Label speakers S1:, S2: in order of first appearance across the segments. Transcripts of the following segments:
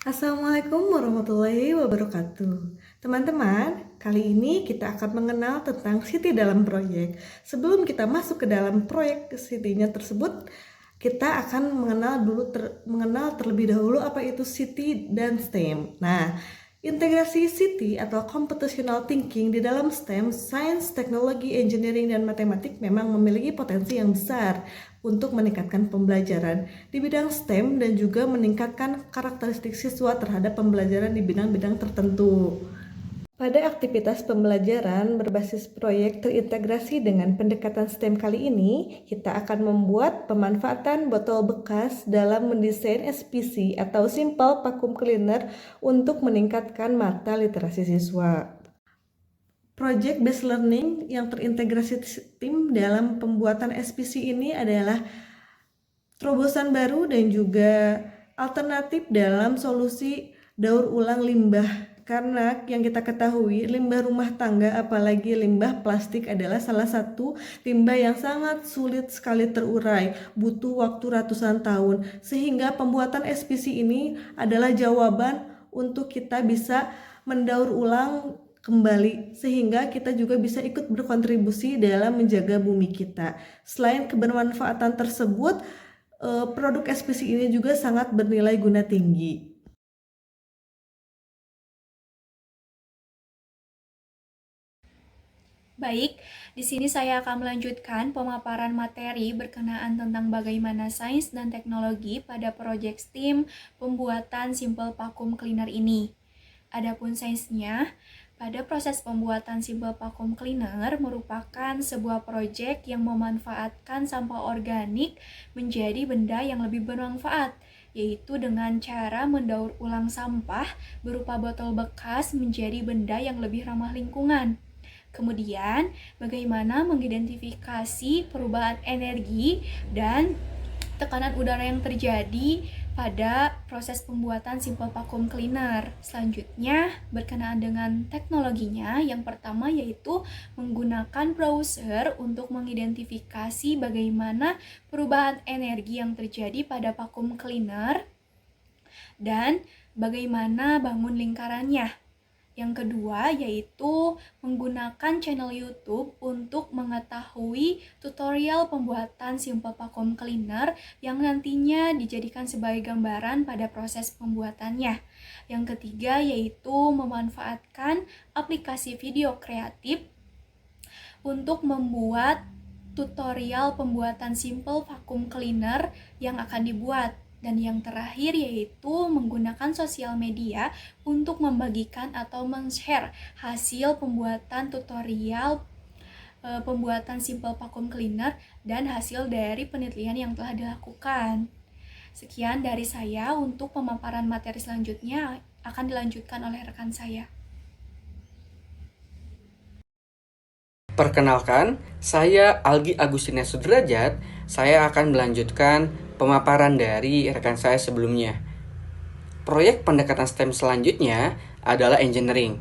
S1: Assalamualaikum warahmatullahi wabarakatuh. Teman-teman, kali ini kita akan mengenal tentang Siti dalam proyek. Sebelum kita masuk ke dalam proyek Sitinya tersebut, kita akan mengenal terlebih dahulu apa itu Siti dan STEM. Nah, integrasi Siti atau computational thinking di dalam STEM, Science, Teknologi, Engineering, dan Matematik memang memiliki potensi yang besar untuk meningkatkan pembelajaran di bidang STEM dan juga meningkatkan karakteristik siswa terhadap pembelajaran di bidang-bidang tertentu. Pada aktivitas pembelajaran berbasis proyek terintegrasi dengan pendekatan STEM kali ini, kita akan membuat pemanfaatan botol bekas dalam mendesain SPC atau Simple Vacuum Cleaner untuk meningkatkan mata literasi siswa. Project Based Learning yang terintegrasi tim dalam pembuatan SPC ini adalah terobosan baru dan juga alternatif dalam solusi daur ulang limbah. Karena yang kita ketahui, limbah rumah tangga apalagi limbah plastik adalah salah satu limbah yang sangat sulit sekali terurai, butuh waktu ratusan tahun. Sehingga pembuatan SPC ini adalah jawaban untuk kita bisa mendaur ulang kembali, sehingga kita juga bisa ikut berkontribusi dalam menjaga bumi kita. Selain kebermanfaatan tersebut, produk SPC ini juga sangat bernilai guna tinggi.
S2: Baik, di sini saya akan melanjutkan pemaparan materi berkenaan tentang bagaimana sains dan teknologi pada proyek STEAM pembuatan Simple Vacuum Cleaner ini. Adapun sainsnya, pada proses pembuatan Simple Vacuum Cleaner merupakan sebuah proyek yang memanfaatkan sampah organik menjadi benda yang lebih bermanfaat, yaitu dengan cara mendaur ulang sampah berupa botol bekas menjadi benda yang lebih ramah lingkungan. Kemudian, bagaimana mengidentifikasi perubahan energi dan tekanan udara yang terjadi pada proses pembuatan Simple Vacuum Cleaner. Selanjutnya, berkenaan dengan teknologinya, yang pertama yaitu menggunakan browser untuk mengidentifikasi bagaimana perubahan energi yang terjadi pada vacuum cleaner dan bagaimana bangun lingkarannya. Yang kedua yaitu menggunakan channel YouTube untuk mengetahui tutorial pembuatan Simple Vacuum Cleaner yang nantinya dijadikan sebagai gambaran pada proses pembuatannya. Yang ketiga yaitu memanfaatkan aplikasi video kreatif untuk membuat tutorial pembuatan Simple Vacuum Cleaner yang akan dibuat. Dan yang terakhir yaitu menggunakan sosial media untuk membagikan atau men-share hasil pembuatan tutorial pembuatan Simple Vacuum Cleaner dan hasil dari penelitian yang telah dilakukan. Sekian dari saya. Untuk pemaparan materi selanjutnya akan dilanjutkan oleh rekan saya.
S3: Perkenalkan, saya Algi Agustina Sudrajat. Saya akan melanjutkan pemaparan dari rekan saya sebelumnya. Proyek pendekatan STEM selanjutnya adalah engineering.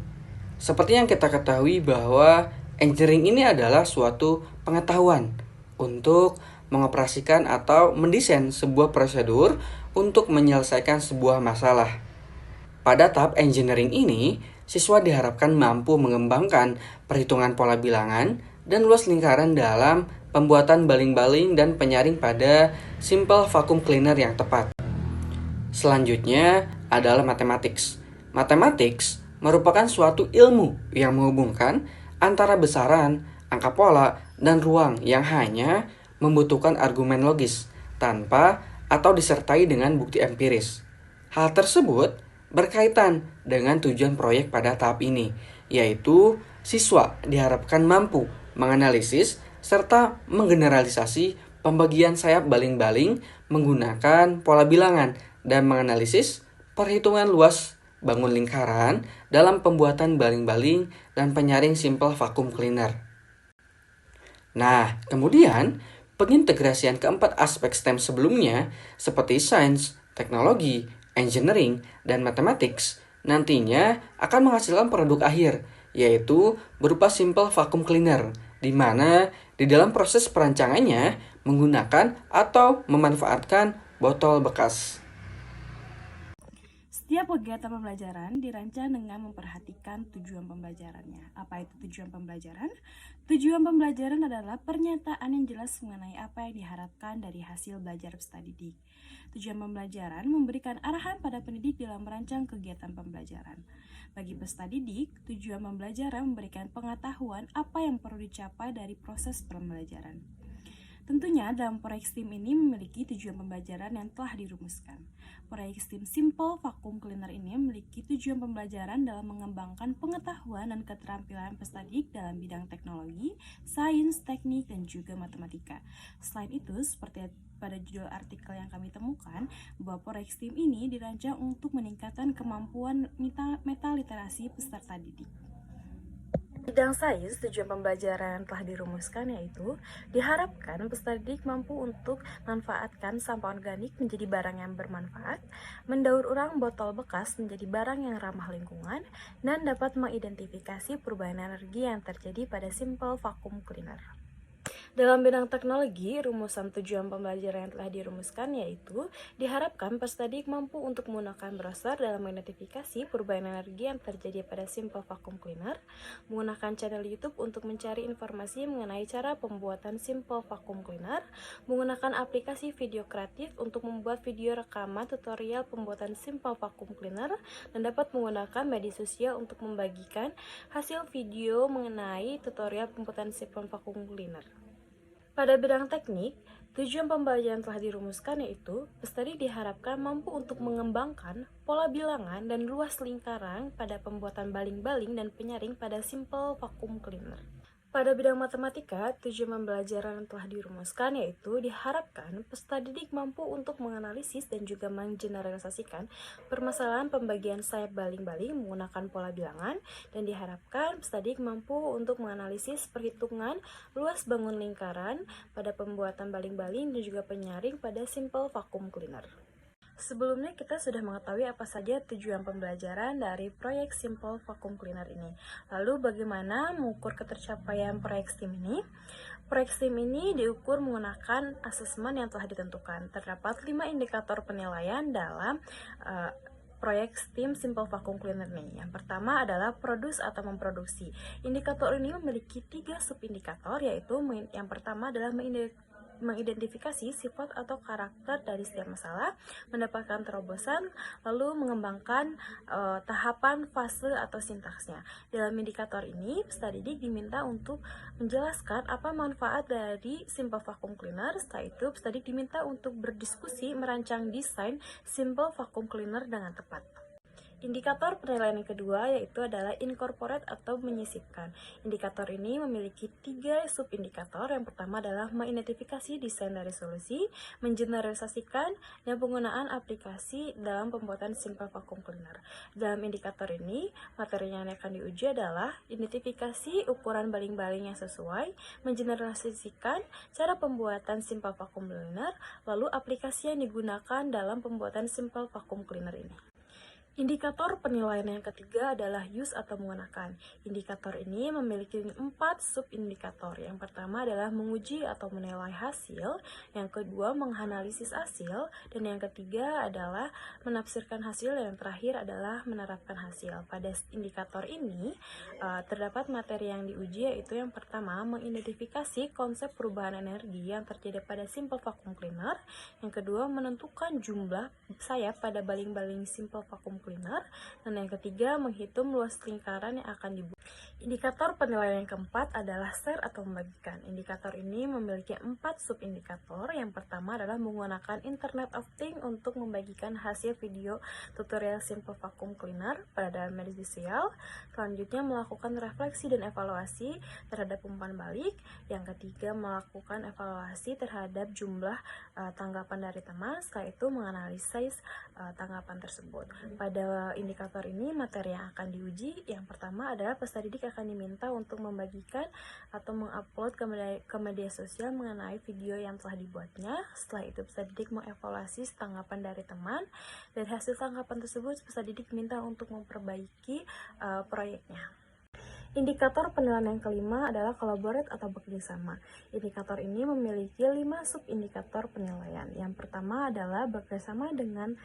S3: Seperti yang kita ketahui bahwa engineering ini adalah suatu pengetahuan untuk mengoperasikan atau mendesain sebuah prosedur untuk menyelesaikan sebuah masalah. Pada tahap engineering ini, siswa diharapkan mampu mengembangkan perhitungan pola bilangan dan luas lingkaran dalam pembuatan baling-baling dan penyaring pada Simple Vacuum Cleaner yang tepat. Selanjutnya adalah mathematics. Mathematics merupakan suatu ilmu yang menghubungkan antara besaran, angka pola, dan ruang yang hanya membutuhkan argumen logis tanpa atau disertai dengan bukti empiris. Hal tersebut berkaitan dengan tujuan proyek pada tahap ini, yaitu siswa diharapkan mampu menganalisis serta menggeneralisasi pembagian sayap baling-baling menggunakan pola bilangan dan menganalisis perhitungan luas bangun lingkaran dalam pembuatan baling-baling dan penyaring Simple Vacuum Cleaner. Nah, kemudian pengintegrasian keempat aspek STEM sebelumnya seperti sains, teknologi, engineering, dan mathematics nantinya akan menghasilkan produk akhir, yaitu berupa Simple Vacuum Cleaner, di mana di dalam proses perancangannya menggunakan atau memanfaatkan botol bekas.
S4: Setiap kegiatan pembelajaran dirancang dengan memperhatikan tujuan pembelajarannya. Apa itu tujuan pembelajaran? Tujuan pembelajaran adalah pernyataan yang jelas mengenai apa yang diharapkan dari hasil belajar peserta didik. Tujuan pembelajaran memberikan arahan pada pendidik dalam merancang kegiatan pembelajaran. Bagi peserta didik, tujuan pembelajaran memberikan pengetahuan apa yang perlu dicapai dari proses pembelajaran. Tentunya dalam proyek STEAM ini memiliki tujuan pembelajaran yang telah dirumuskan. Proyek STEAM Simple Vacuum Cleaner ini memiliki tujuan pembelajaran dalam mengembangkan pengetahuan dan keterampilan peserta didik dalam bidang teknologi, sains, teknik, dan juga matematika. Selain itu, seperti pada judul artikel yang kami temukan, bahwa proyek STEAM ini dirancang untuk meningkatkan kemampuan metaliterasi peserta didik. Bidang sains, tujuan pembelajaran yang telah dirumuskan yaitu diharapkan peserta didik mampu untuk manfaatkan sampah organik menjadi barang yang bermanfaat, mendaur ulang botol bekas menjadi barang yang ramah lingkungan, dan dapat mengidentifikasi perubahan energi yang terjadi pada Simple Vacuum Cleaner. Dalam bidang teknologi, rumusan tujuan pembelajaran yang telah dirumuskan yaitu diharapkan peserta didik mampu untuk menggunakan browser dalam mengidentifikasi perubahan energi yang terjadi pada Simple Vacuum Cleaner, menggunakan channel YouTube untuk mencari informasi mengenai cara pembuatan Simple Vacuum Cleaner, menggunakan aplikasi video kreatif untuk membuat video rekaman tutorial pembuatan Simple Vacuum Cleaner, dan dapat menggunakan media sosial untuk membagikan hasil video mengenai tutorial pembuatan Simple Vacuum Cleaner. Pada bidang teknik, tujuan pembelajaran telah dirumuskan yaitu peserta didik diharapkan mampu untuk mengembangkan pola bilangan dan luas lingkaran pada pembuatan baling-baling dan penyaring pada Simple Vacuum Cleaner. Pada bidang matematika, tujuan pembelajaran yang telah dirumuskan yaitu diharapkan peserta didik mampu untuk menganalisis dan juga menggeneralisasikan permasalahan pembagian sayap baling-baling menggunakan pola bilangan, dan diharapkan peserta didik mampu untuk menganalisis perhitungan luas bangun lingkaran pada pembuatan baling-baling dan juga penyaring pada Simple Vacuum Cleaner. Sebelumnya kita sudah mengetahui apa saja tujuan pembelajaran dari proyek Simple Vacuum Cleaner ini. Lalu bagaimana mengukur ketercapaian proyek STEAM ini? Proyek STEAM ini diukur menggunakan asesmen yang telah ditentukan. Terdapat 5 indikator penilaian dalam proyek STEAM Simple Vacuum Cleaner ini. Yang pertama adalah produce atau memproduksi. Indikator ini memiliki 3 subindikator, yaitu yang pertama adalah mengidentifikasi sifat atau karakter dari setiap masalah, mendapatkan terobosan, lalu mengembangkan tahapan, fase, atau sintaksnya. Dalam indikator ini, peserta didik diminta untuk menjelaskan apa manfaat dari Simple Vacuum Cleaner. Setelah itu, peserta didik diminta untuk berdiskusi merancang desain Simple Vacuum Cleaner dengan tepat. Indikator penilaian yang kedua yaitu adalah incorporate atau menyisipkan. Indikator ini memiliki 3 subindikator. Yang pertama adalah mengidentifikasi desain dari solusi, mengeneralisasikan, dan penggunaan aplikasi dalam pembuatan Simple Vacuum Cleaner. Dalam indikator ini, materi yang akan diuji adalah identifikasi ukuran baling-baling yang sesuai, mengeneralisasikan cara pembuatan Simple Vacuum Cleaner, lalu aplikasi yang digunakan dalam pembuatan Simple Vacuum Cleaner ini. Indikator penilaian yang ketiga adalah use atau menggunakan. Indikator ini memiliki 4 subindikator. Yang pertama adalah menguji atau menilai hasil, yang kedua menganalisis hasil, dan yang ketiga adalah menafsirkan hasil, dan yang terakhir adalah menerapkan hasil. Pada indikator ini terdapat materi yang diuji, yaitu yang pertama mengidentifikasi konsep perubahan energi yang terjadi pada Simple Vacuum Cleaner, yang kedua menentukan jumlah sayap pada baling-baling Simple Vacuum Cleaner, dan yang ketiga menghitung luas lingkaran yang akan dibuat. Indikator penilaian yang keempat adalah share atau membagikan. Indikator ini memiliki 4 subindikator. Yang pertama adalah menggunakan Internet of Things untuk membagikan hasil video tutorial Simple Vacuum Cleaner pada dalam media sosial. Selanjutnya melakukan refleksi dan evaluasi terhadap umpan balik. Yang ketiga melakukan evaluasi terhadap jumlah tanggapan dari teman. Setelah itu menganalisis tanggapan tersebut. Pada indikator ini materi yang akan diuji yang pertama adalah peserta didik akan diminta untuk membagikan atau mengupload ke media sosial mengenai video yang telah dibuatnya. Setelah itu peserta didik mengevaluasi tanggapan dari teman. Dari hasil tanggapan tersebut peserta didik diminta untuk memperbaiki proyeknya. Indikator penilaian yang kelima adalah collaborate atau bekerjasama. Indikator ini memiliki 5 sub-indikator penilaian. Yang pertama adalah bekerjasama dengan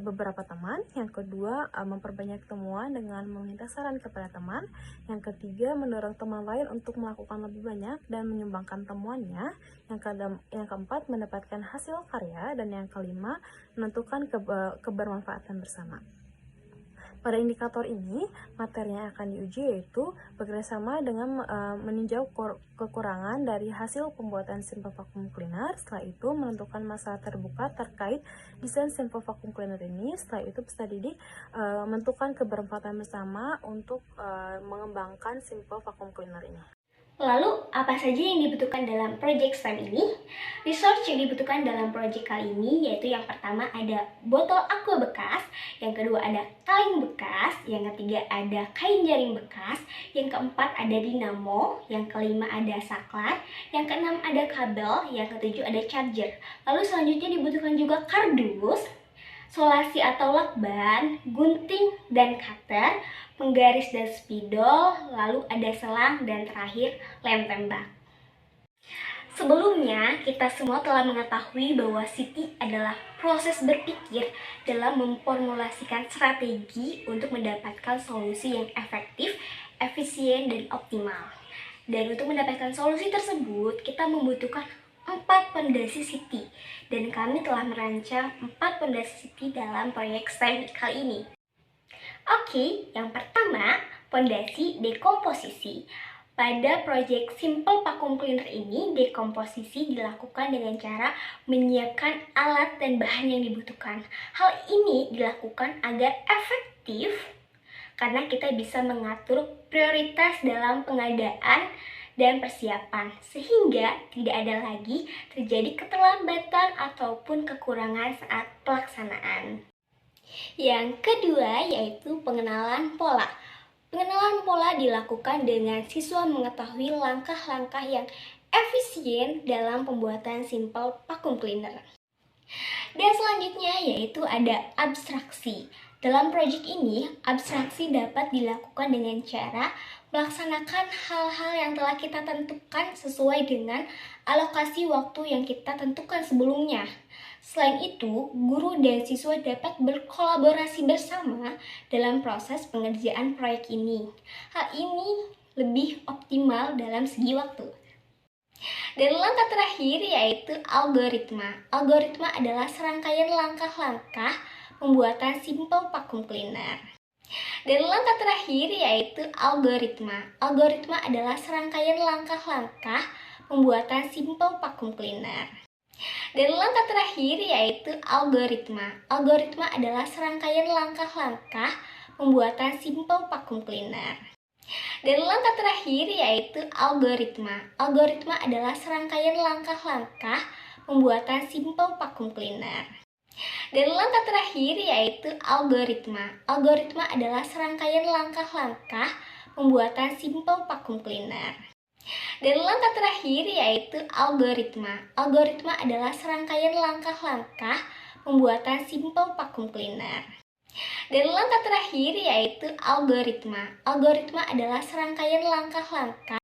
S4: beberapa teman. Yang kedua, memperbanyak temuan dengan meminta saran kepada teman. Yang ketiga, mendorong teman lain untuk melakukan lebih banyak dan menyumbangkan temuannya. Yang keempat, mendapatkan hasil karya. Dan yang kelima, menentukan kebermanfaatan bersama. Pada indikator ini, materi yang akan diuji yaitu bekerjasama dengan meninjau kekurangan dari hasil pembuatan simple vacuum cleaner. Setelah itu, menentukan masalah terbuka terkait desain simple vacuum cleaner ini. Setelah itu, peserta didik menentukan kebermanfaatan bersama untuk mengembangkan simple vacuum cleaner ini.
S5: Lalu, apa saja yang dibutuhkan dalam proyek STEM ini? Resource yang dibutuhkan dalam proyek kali ini yaitu yang pertama ada botol aqua bekas, yang kedua ada kaleng bekas, yang ketiga ada kain jaring bekas, yang keempat ada dinamo, yang kelima ada saklar, yang keenam ada kabel, yang ketujuh ada charger. Lalu selanjutnya dibutuhkan juga kardus, solasi atau lakban, gunting dan cutter, penggaris dan spidol, lalu ada selang, dan terakhir lem tembak. Sebelumnya, kita semua telah mengetahui bahwa CT adalah proses berpikir dalam memformulasikan strategi untuk mendapatkan solusi yang efektif, efisien, dan optimal. Dan untuk mendapatkan solusi tersebut, kita membutuhkan 4 pondasi CT, dan kami telah merancang 4 pondasi CT dalam proyek STEM kali ini. Oke, yang pertama, pondasi dekomposisi. Pada proyek Simple Vacuum Cleaner ini, dekomposisi dilakukan dengan cara menyiapkan alat dan bahan yang dibutuhkan. Hal ini dilakukan agar efektif karena kita bisa mengatur prioritas dalam pengadaan dan persiapan, sehingga tidak ada lagi terjadi keterlambatan ataupun kekurangan saat pelaksanaan. Yang kedua yaitu pengenalan pola. Pengenalan pola dilakukan dengan siswa mengetahui langkah-langkah yang efisien dalam pembuatan simple vacuum cleaner. Dan selanjutnya yaitu ada abstraksi. Dalam proyek ini, abstraksi dapat dilakukan dengan cara melaksanakan hal-hal yang telah kita tentukan sesuai dengan alokasi waktu yang kita tentukan sebelumnya. Selain itu, guru dan siswa dapat berkolaborasi bersama dalam proses pengerjaan proyek ini. Hal ini lebih optimal dalam segi waktu. Dan langkah terakhir yaitu algoritma. Algoritma adalah serangkaian langkah-langkah pembuatan simple vacuum cleaner. Dan langkah terakhir yaitu algoritma. Algoritma adalah serangkaian langkah-langkah pembuatan simple vacuum cleaner. Dan langkah terakhir yaitu algoritma. Algoritma adalah serangkaian langkah-langkah pembuatan simple vacuum cleaner. Dan langkah terakhir yaitu algoritma. Algoritma adalah serangkaian langkah-langkah pembuatan simple vacuum cleaner. Dan langkah terakhir yaitu algoritma. Algoritma adalah serangkaian langkah-langkah pembuatan simple vacuum cleaner. Dan langkah terakhir yaitu algoritma. Algoritma adalah serangkaian langkah-langkah pembuatan simple vacuum cleaner. Dan langkah terakhir yaitu algoritma. Algoritma adalah serangkaian langkah-langkah